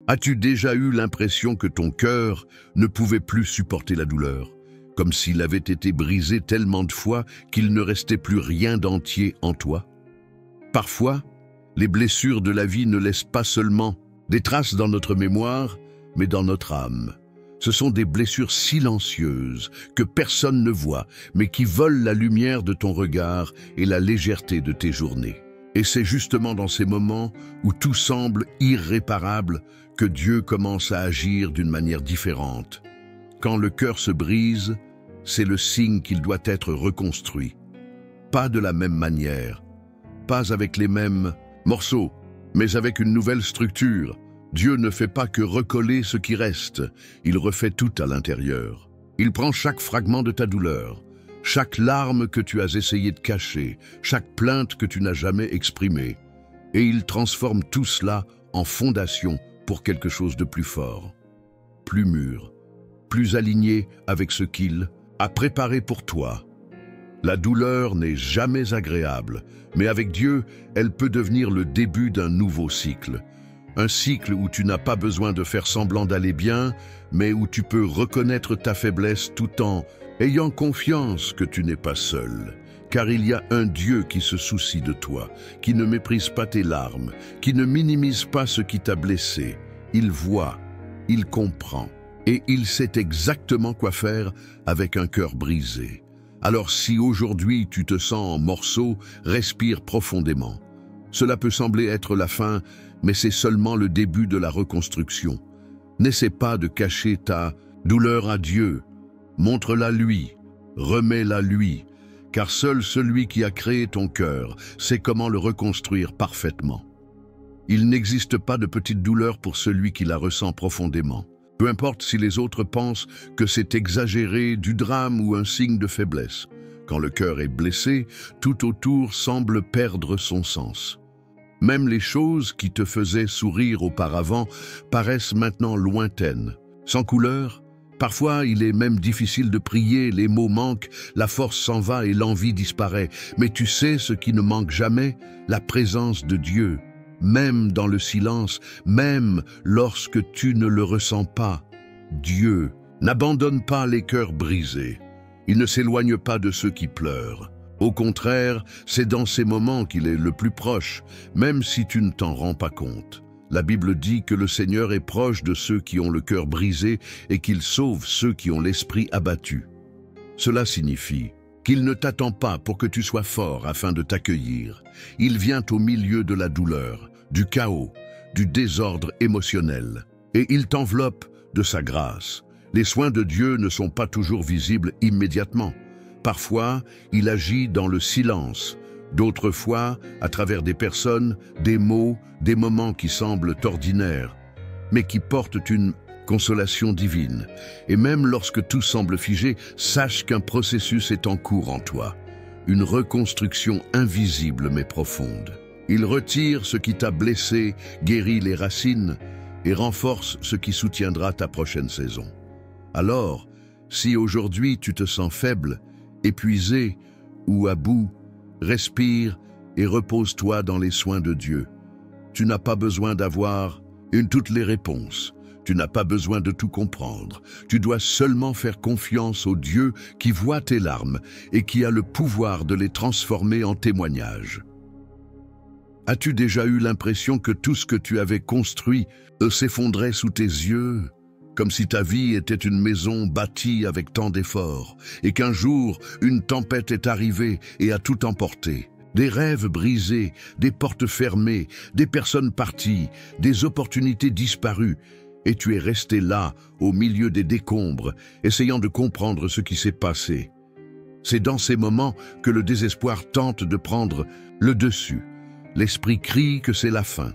As-tu déjà eu l'impression que ton cœur ne pouvait plus supporter la douleur, comme s'il avait été brisé tellement de fois qu'il ne restait plus rien d'entier en toi? Parfois, les blessures de la vie ne laissent pas seulement des traces dans notre mémoire, mais dans notre âme. Ce sont des blessures silencieuses que personne ne voit, mais qui volent la lumière de ton regard et la légèreté de tes journées. Et c'est justement dans ces moments où tout semble irréparable que Dieu commence à agir d'une manière différente. Quand le cœur se brise, c'est le signe qu'il doit être reconstruit. Pas de la même manière, pas avec les mêmes morceaux, mais avec une nouvelle structure. Dieu ne fait pas que recoller ce qui reste, il refait tout à l'intérieur. Il prend chaque fragment de ta douleur, chaque larme que tu as essayé de cacher, chaque plainte que tu n'as jamais exprimée, et il transforme tout cela en fondation pour quelque chose de plus fort, plus mûr, plus aligné avec ce qu'il a préparé pour toi. La douleur n'est jamais agréable, mais avec Dieu, elle peut devenir le début d'un nouveau cycle. Un cycle où tu n'as pas besoin de faire semblant d'aller bien, mais où tu peux reconnaître ta faiblesse tout en ayant confiance que tu n'es pas seul. Car il y a un Dieu qui se soucie de toi, qui ne méprise pas tes larmes, qui ne minimise pas ce qui t'a blessé. Il voit, il comprend, et il sait exactement quoi faire avec un cœur brisé. Alors si aujourd'hui tu te sens en morceaux, respire profondément. Cela peut sembler être la fin, mais c'est seulement le début de la reconstruction. N'essaie pas de cacher ta douleur à Dieu. Montre-la lui, remets-la lui, car seul celui qui a créé ton cœur sait comment le reconstruire parfaitement. Il n'existe pas de petite douleur pour celui qui la ressent profondément. Peu importe si les autres pensent que c'est exagéré, du drame ou un signe de faiblesse. Quand le cœur est blessé, tout autour semble perdre son sens. Même les choses qui te faisaient sourire auparavant paraissent maintenant lointaines, sans couleur. Parfois, il est même difficile de prier, les mots manquent, la force s'en va et l'envie disparaît. Mais tu sais ce qui ne manque jamais? La présence de Dieu. Même dans le silence, même lorsque tu ne le ressens pas. Dieu n'abandonne pas les cœurs brisés. Il ne s'éloigne pas de ceux qui pleurent. Au contraire, c'est dans ces moments qu'il est le plus proche, même si tu ne t'en rends pas compte. La Bible dit que le Seigneur est proche de ceux qui ont le cœur brisé et qu'il sauve ceux qui ont l'esprit abattu. Cela signifie qu'il ne t'attend pas pour que tu sois fort afin de t'accueillir. Il vient au milieu de la douleur, du chaos, du désordre émotionnel, et il t'enveloppe de sa grâce. Les soins de Dieu ne sont pas toujours visibles immédiatement. Parfois, il agit dans le silence. D'autres fois, à travers des personnes, des mots, des moments qui semblent ordinaires, mais qui portent une consolation divine. Et même lorsque tout semble figé, sache qu'un processus est en cours en toi. Une reconstruction invisible mais profonde. Il retire ce qui t'a blessé, guérit les racines et renforce ce qui soutiendra ta prochaine saison. Alors, si aujourd'hui tu te sens faible, épuisé ou à bout, respire et repose-toi dans les soins de Dieu. Tu n'as pas besoin d'avoir toutes les réponses. Tu n'as pas besoin de tout comprendre. Tu dois seulement faire confiance au Dieu qui voit tes larmes et qui a le pouvoir de les transformer en témoignages. As-tu déjà eu l'impression que tout ce que tu avais construit s'effondrait sous tes yeux, comme si ta vie était une maison bâtie avec tant d'efforts, et qu'un jour, une tempête est arrivée et a tout emporté? Des rêves brisés, des portes fermées, des personnes parties, des opportunités disparues, et tu es resté là, au milieu des décombres, essayant de comprendre ce qui s'est passé. C'est dans ces moments que le désespoir tente de prendre le dessus. L'esprit crie que c'est la fin.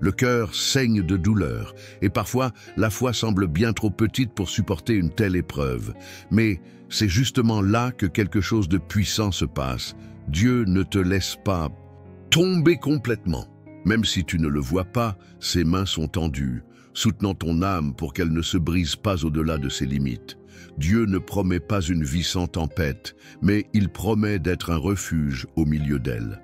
Le cœur saigne de douleur, et parfois la foi semble bien trop petite pour supporter une telle épreuve. Mais c'est justement là que quelque chose de puissant se passe. Dieu ne te laisse pas tomber complètement. Même si tu ne le vois pas, ses mains sont tendues, soutenant ton âme pour qu'elle ne se brise pas au-delà de ses limites. Dieu ne promet pas une vie sans tempête, mais il promet d'être un refuge au milieu d'elle.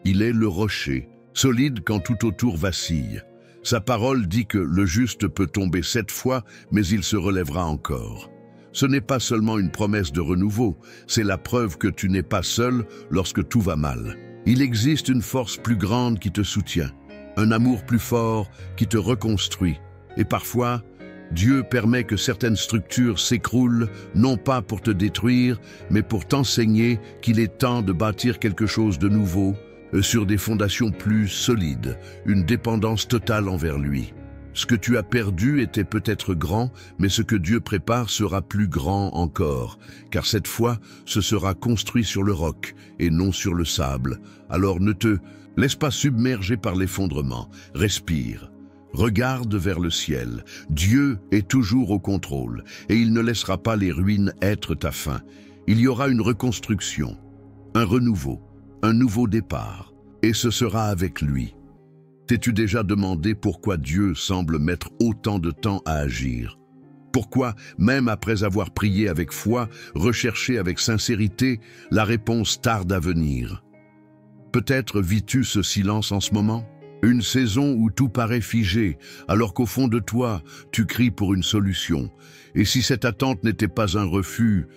Il est le rocher, solide quand tout autour vacille, Sa parole dit que le juste peut tomber 7 fois, mais il se relèvera encore. Ce n'est pas seulement une promesse de renouveau, c'est la preuve que tu n'es pas seul lorsque tout va mal. Il existe une force plus grande qui te soutient, un amour plus fort qui te reconstruit. Et parfois, Dieu permet que certaines structures s'écroulent, non pas pour te détruire, mais pour t'enseigner qu'il est temps de bâtir quelque chose de nouveau, sur des fondations plus solides, une dépendance totale envers lui. Ce que tu as perdu était peut-être grand, mais ce que Dieu prépare sera plus grand encore, car cette fois, ce sera construit sur le roc et non sur le sable. Alors ne te laisse pas submerger par l'effondrement, respire. Regarde vers le ciel. Dieu est toujours au contrôle et il ne laissera pas les ruines être ta fin. Il y aura une reconstruction, un renouveau, un nouveau départ, et ce sera avec lui. T'es-tu déjà demandé pourquoi Dieu semble mettre autant de temps à agir? Pourquoi, même après avoir prié avec foi, recherché avec sincérité, la réponse tarde à venir? Peut-être vis-tu ce silence en ce moment? Une saison où tout paraît figé, alors qu'au fond de toi, tu cries pour une solution. Et si cette attente n'était pas un refus,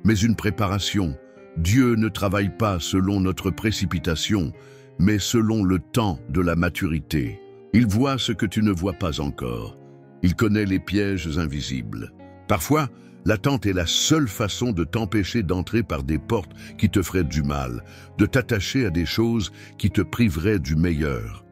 mais une préparation, Dieu ne travaille pas selon notre précipitation, mais selon le temps de la maturité. Il voit ce que tu ne vois pas encore. Il connaît les pièges invisibles. Parfois, l'attente est la seule façon de t'empêcher d'entrer par des portes qui te feraient du mal, de t'attacher à des choses qui te priveraient du meilleur.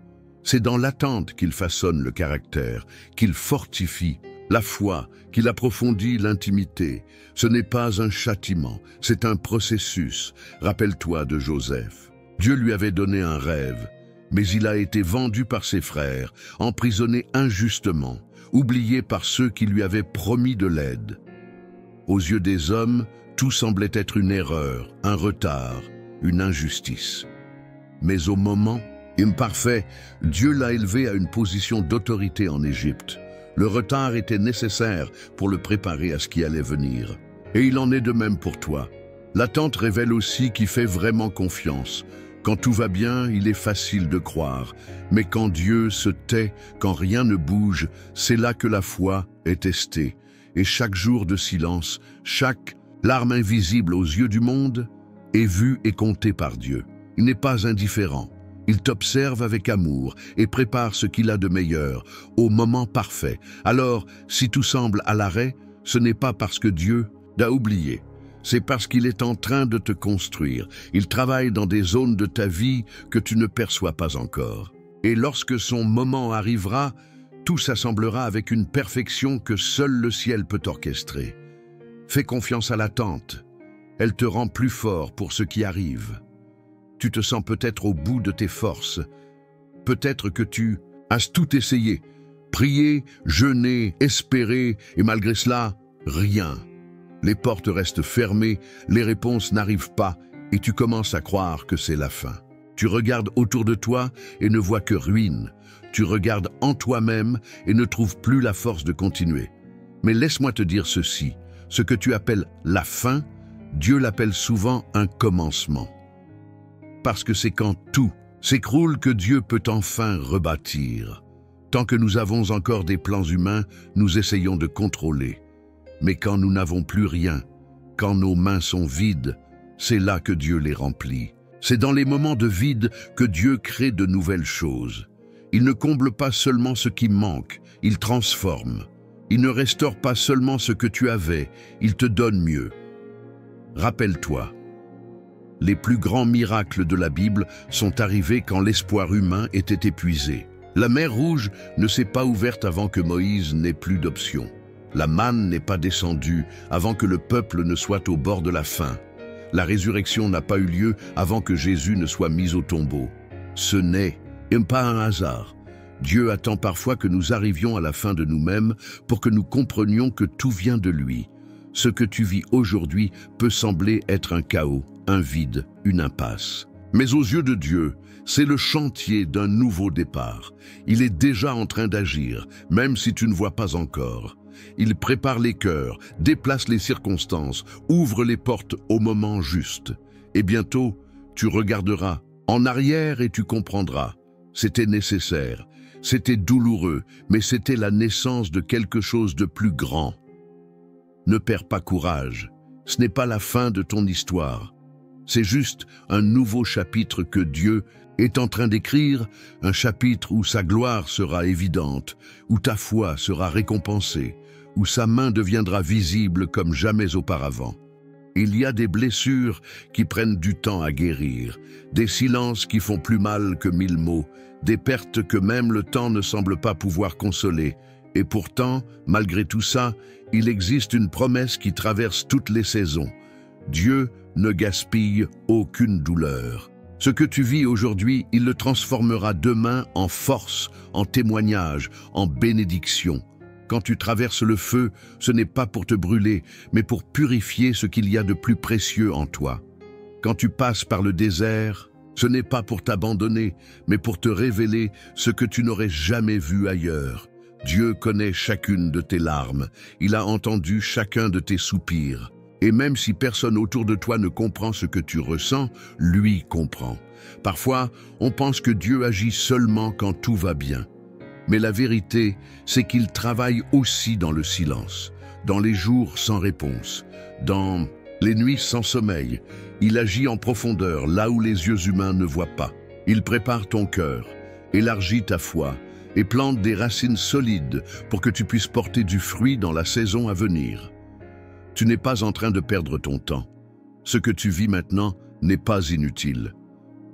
C'est dans l'attente qu'il façonne le caractère, qu'il fortifie la foi, qu'il approfondit l'intimité. Ce n'est pas un châtiment, c'est un processus. Rappelle-toi de Joseph. Dieu lui avait donné un rêve, mais il a été vendu par ses frères, emprisonné injustement, oublié par ceux qui lui avaient promis de l'aide. Aux yeux des hommes, tout semblait être une erreur, un retard, une injustice. Mais au moment imparfait, Dieu l'a élevé à une position d'autorité en Égypte. Le retard était nécessaire pour le préparer à ce qui allait venir. Et il en est de même pour toi. L'attente révèle aussi qui fait vraiment confiance. Quand tout va bien, il est facile de croire. Mais quand Dieu se tait, quand rien ne bouge, c'est là que la foi est testée. Et chaque jour de silence, chaque larme invisible aux yeux du monde, est vue et comptée par Dieu. Il n'est pas indifférent. Il t'observe avec amour et prépare ce qu'il a de meilleur, au moment parfait. Alors, si tout semble à l'arrêt, ce n'est pas parce que Dieu t'a oublié. C'est parce qu'il est en train de te construire. Il travaille dans des zones de ta vie que tu ne perçois pas encore. Et lorsque son moment arrivera, tout s'assemblera avec une perfection que seul le ciel peut orchestrer. Fais confiance à l'attente. Elle te rend plus fort pour ce qui arrive. Tu te sens peut-être au bout de tes forces. Peut-être que tu as tout essayé. Prier, jeûner, espérer, et malgré cela, rien. Les portes restent fermées, les réponses n'arrivent pas, et tu commences à croire que c'est la fin. Tu regardes autour de toi et ne vois que ruine. Tu regardes en toi-même et ne trouves plus la force de continuer. Mais laisse-moi te dire ceci, ce que tu appelles la fin, Dieu l'appelle souvent un commencement. Parce que c'est quand tout s'écroule que Dieu peut enfin rebâtir. Tant que nous avons encore des plans humains, nous essayons de contrôler. Mais quand nous n'avons plus rien, quand nos mains sont vides, c'est là que Dieu les remplit. C'est dans les moments de vide que Dieu crée de nouvelles choses. Il ne comble pas seulement ce qui manque, il transforme. Il ne restaure pas seulement ce que tu avais, il te donne mieux. Rappelle-toi, les plus grands miracles de la Bible sont arrivés quand l'espoir humain était épuisé. La mer Rouge ne s'est pas ouverte avant que Moïse n'ait plus d'option. La manne n'est pas descendue avant que le peuple ne soit au bord de la faim. La résurrection n'a pas eu lieu avant que Jésus ne soit mis au tombeau. Ce n'est pas un hasard. Dieu attend parfois que nous arrivions à la fin de nous-mêmes pour que nous comprenions que tout vient de lui. Ce que tu vis aujourd'hui peut sembler être un chaos, un vide, une impasse. Mais aux yeux de Dieu, c'est le chantier d'un nouveau départ. Il est déjà en train d'agir, même si tu ne vois pas encore. Il prépare les cœurs, déplace les circonstances, ouvre les portes au moment juste. Et bientôt, tu regarderas en arrière et tu comprendras. C'était nécessaire. C'était douloureux, mais c'était la naissance de quelque chose de plus grand. Ne perds pas courage. Ce n'est pas la fin de ton histoire. C'est juste un nouveau chapitre que Dieu est en train d'écrire, un chapitre où sa gloire sera évidente, où ta foi sera récompensée, où sa main deviendra visible comme jamais auparavant. Il y a des blessures qui prennent du temps à guérir, des silences qui font plus mal que 1000 mots, des pertes que même le temps ne semble pas pouvoir consoler. Et pourtant, malgré tout ça, il existe une promesse qui traverse toutes les saisons. Dieu ne gaspille aucune douleur. Ce que tu vis aujourd'hui, il le transformera demain en force, en témoignage, en bénédiction. Quand tu traverses le feu, ce n'est pas pour te brûler, mais pour purifier ce qu'il y a de plus précieux en toi. Quand tu passes par le désert, ce n'est pas pour t'abandonner, mais pour te révéler ce que tu n'aurais jamais vu ailleurs. Dieu connaît chacune de tes larmes, il a entendu chacun de tes soupirs. Et même si personne autour de toi ne comprend ce que tu ressens, lui comprend. Parfois, on pense que Dieu agit seulement quand tout va bien. Mais la vérité, c'est qu'il travaille aussi dans le silence, dans les jours sans réponse, dans les nuits sans sommeil. Il agit en profondeur, là où les yeux humains ne voient pas. Il prépare ton cœur, élargit ta foi et plante des racines solides pour que tu puisses porter du fruit dans la saison à venir. Tu n'es pas en train de perdre ton temps. Ce que tu vis maintenant n'est pas inutile.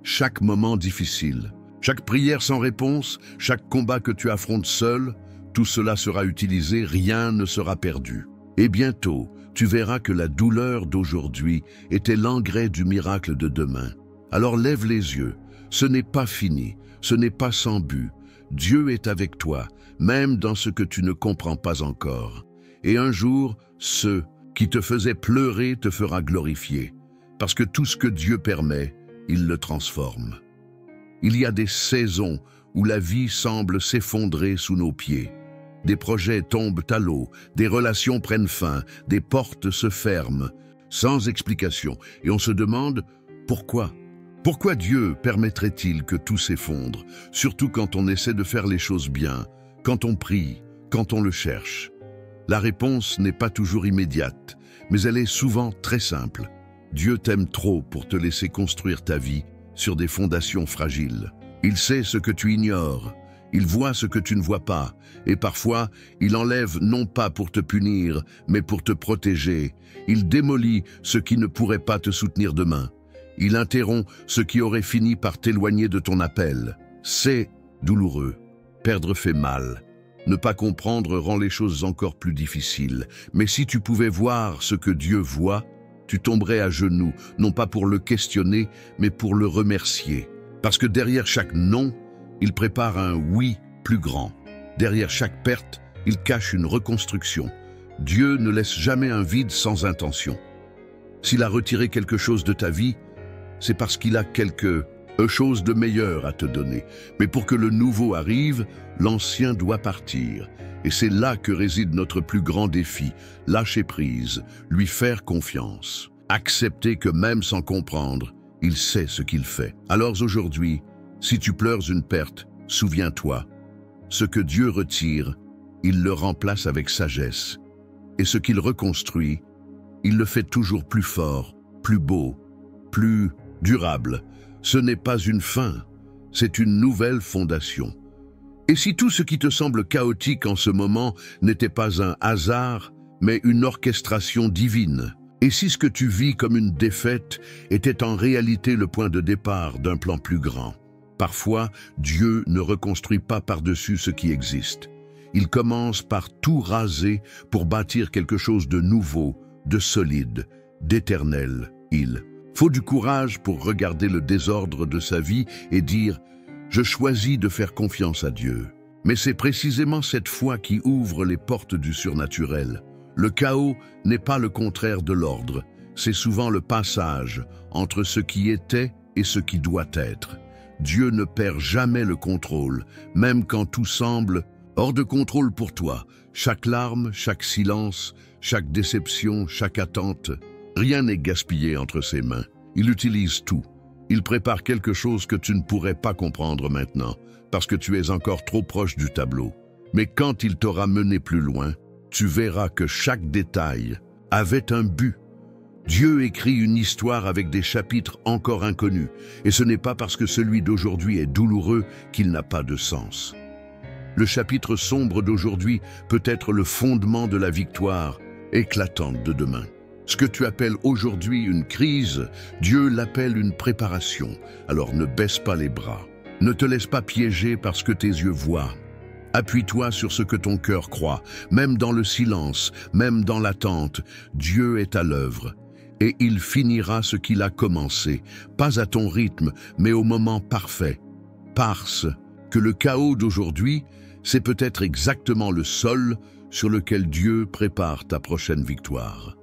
Chaque moment difficile, chaque prière sans réponse, chaque combat que tu affrontes seul, tout cela sera utilisé, rien ne sera perdu. Et bientôt, tu verras que la douleur d'aujourd'hui était l'engrais du miracle de demain. Alors lève les yeux, ce n'est pas fini, ce n'est pas sans but. Dieu est avec toi, même dans ce que tu ne comprends pas encore. Et un jour, ce qui te faisait pleurer te fera glorifier, parce que tout ce que Dieu permet, il le transforme. Il y a des saisons où la vie semble s'effondrer sous nos pieds. Des projets tombent à l'eau, des relations prennent fin, des portes se ferment, sans explication. Et on se demande pourquoi. Pourquoi Dieu permettrait-il que tout s'effondre, surtout quand on essaie de faire les choses bien, quand on prie, quand on le cherche? La réponse n'est pas toujours immédiate, mais elle est souvent très simple. Dieu t'aime trop pour te laisser construire ta vie sur des fondations fragiles. Il sait ce que tu ignores, il voit ce que tu ne vois pas, et parfois, il enlève non pas pour te punir, mais pour te protéger. Il démolit ce qui ne pourrait pas te soutenir demain. Il interrompt ce qui aurait fini par t'éloigner de ton appel. C'est douloureux. Perdre fait mal. Ne pas comprendre rend les choses encore plus difficiles. Mais si tu pouvais voir ce que Dieu voit, tu tomberais à genoux, non pas pour le questionner, mais pour le remercier. Parce que derrière chaque non, il prépare un oui plus grand. Derrière chaque perte, il cache une reconstruction. Dieu ne laisse jamais un vide sans intention. S'il a retiré quelque chose de ta vie, c'est parce qu'il a quelque chose de meilleur à te donner. Mais pour que le nouveau arrive, l'ancien doit partir. Et c'est là que réside notre plus grand défi, lâcher prise, lui faire confiance. Accepter que même sans comprendre, il sait ce qu'il fait. Alors aujourd'hui, si tu pleures une perte, souviens-toi, ce que Dieu retire, il le remplace avec sagesse. Et ce qu'il reconstruit, il le fait toujours plus fort, plus beau, plus durable. Ce n'est pas une fin, c'est une nouvelle fondation. Et si tout ce qui te semble chaotique en ce moment n'était pas un hasard, mais une orchestration divine? Et si ce que tu vis comme une défaite était en réalité le point de départ d'un plan plus grand? Parfois, Dieu ne reconstruit pas par-dessus ce qui existe. Il commence par tout raser pour bâtir quelque chose de nouveau, de solide, d'éternel. Il faut du courage pour regarder le désordre de sa vie et dire « Je choisis de faire confiance à Dieu ». Mais c'est précisément cette foi qui ouvre les portes du surnaturel. Le chaos n'est pas le contraire de l'ordre, c'est souvent le passage entre ce qui était et ce qui doit être. Dieu ne perd jamais le contrôle, même quand tout semble hors de contrôle pour toi. Chaque larme, chaque silence, chaque déception, chaque attente, rien n'est gaspillé entre ses mains. Il utilise tout. Il prépare quelque chose que tu ne pourrais pas comprendre maintenant. parce que tu es encore trop proche du tableau. Mais quand il t'aura mené plus loin, tu verras que chaque détail avait un but. Dieu écrit une histoire avec des chapitres encore inconnus, et ce n'est pas parce que celui d'aujourd'hui est douloureux qu'il n'a pas de sens. Le chapitre sombre d'aujourd'hui peut être le fondement de la victoire éclatante de demain. Ce que tu appelles aujourd'hui une crise, Dieu l'appelle une préparation. Alors ne baisse pas les bras. Ne te laisse pas piéger par ce que tes yeux voient. Appuie-toi sur ce que ton cœur croit. Même dans le silence, même dans l'attente, Dieu est à l'œuvre. Et il finira ce qu'il a commencé, pas à ton rythme, mais au moment parfait. Parce que le chaos d'aujourd'hui, c'est peut-être exactement le sol sur lequel Dieu prépare ta prochaine victoire.